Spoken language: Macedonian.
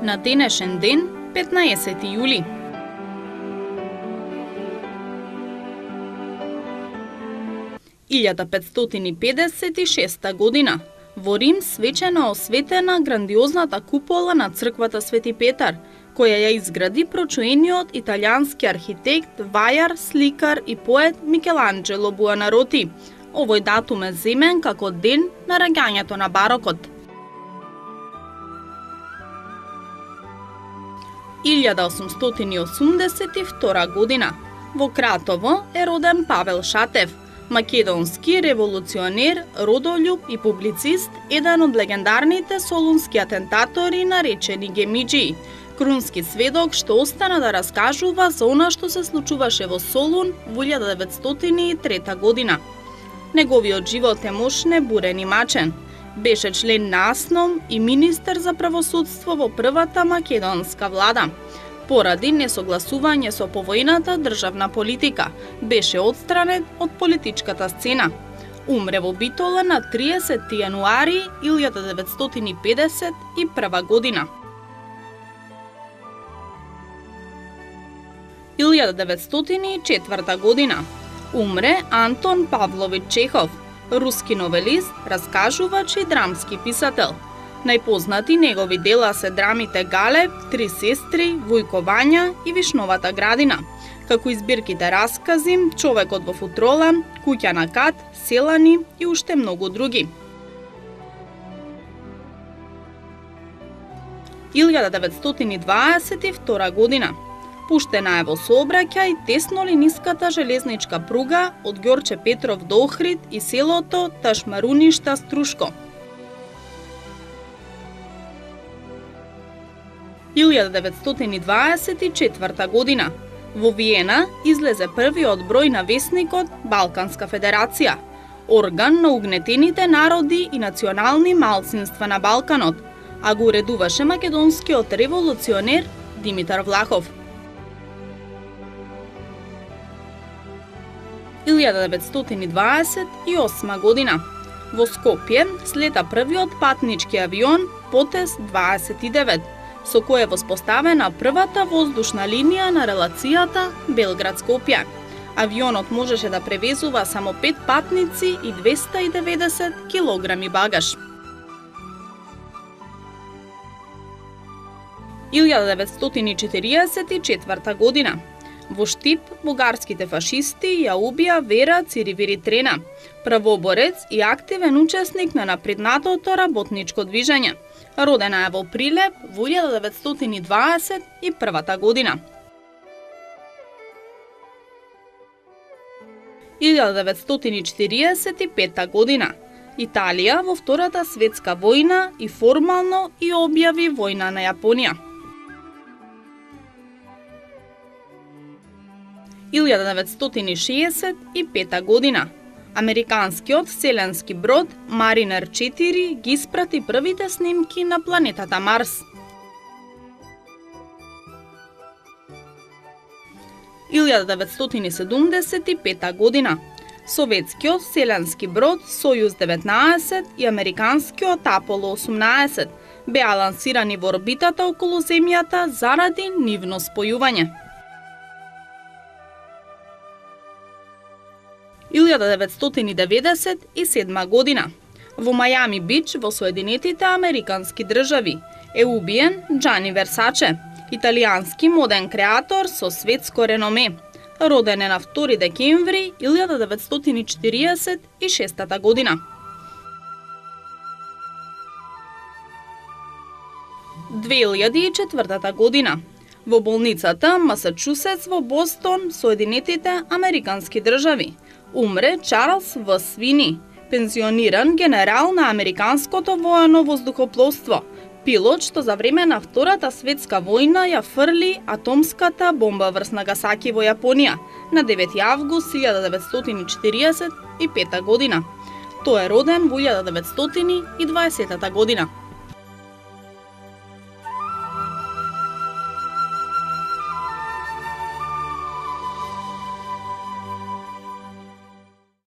На денешен ден, 15 јули. (1556 година). Во Рим свечено осветена грандиозната купола на црквата Свети Петар, која ја изгради прочуениот италијански архитект, вајар, сликар и поет Микеланџело Буонаротти. Овој датум е земен како ден на раѓањето на барокот. 1882 година. Во Кратово е роден Павел Шатев, македонски револуционер, родолюб и публицист, еден од легендарните солунски атентатори наречени Гемиџии, крунски сведок што остана да раскажува за она што се случуваше во Солун во 1903 година. Неговиот живот е мошне, бурен и мачен. Беше член на АСНОМ и министер за правосудство во првата македонска влада. Поради несогласување со повојната државна политика, беше отстранет од политичката сцена. Умре во Битола на 30 јануари 1951 година. 1904 година. Умре Антон Павлович Чехов, руски новелист, раскажувач и драмски писател. Најпознати негови дела се драмите Галеб, Три сестри, Вујко Вања и Вишновата градина, како и збирките раскази Човекот во футрола, Куќа на кат, Селани и уште многу други. 1922 година. Пуштена е во сообраќај теснолиниската железничка пруга од Ѓорче Петров до Охрид и селото Ташмаруништа Струшко. 1924 година. Во Виена излезе првиот број на весникот Балканска федерација, орган на угнетените народи и национални малцинства на Балканот, а го уредуваше македонскиот револуционер Димитар Влахов. 1928 година. Во Скопје слета првиот патнички авион Потез 29, со кој е воспоставена првата воздушна линија на релацијата Белград-Скопје. Авионот можеше да превезува само 5 патници и 290 килограми багаж. 1944 година. Во Штип, бугарските фашисти ја убија Вера Циривири-Трена, правоборец и активен учесник на напреднатото работничко движење. Родена е во Прилеп во 1921 година. 1945 година. Италија во Втората светска војна и формално и објави војна на Јапонија. 1965 година. Американскиот вселенски брод Маринер 4 ги испрати првите снимки на планетата Марс. 1975 година. Советскиот вселенски брод Сојуз 19 и американскиот Аполо 18 беа лансирани во орбитата околу Земјата заради нивно спојување. 1997 година. Во Мајами Бич во Соединетите Американски држави е убиен Джани Версаче, италијански моден креатор со светско реноме. Роден е на 2 декември 1946 година. 2004 година. Во болницата Масачусетс во Бостон, Соединетите Американски држави, умре Чарлс В. Свини, пензиониран генерал на американското воено воздухопловство, пилот што за време на Втората светска војна ја фрли атомската бомба врз Нагасаки во Јапонија на 9 август 1945 година. Тој е роден во 1920 година.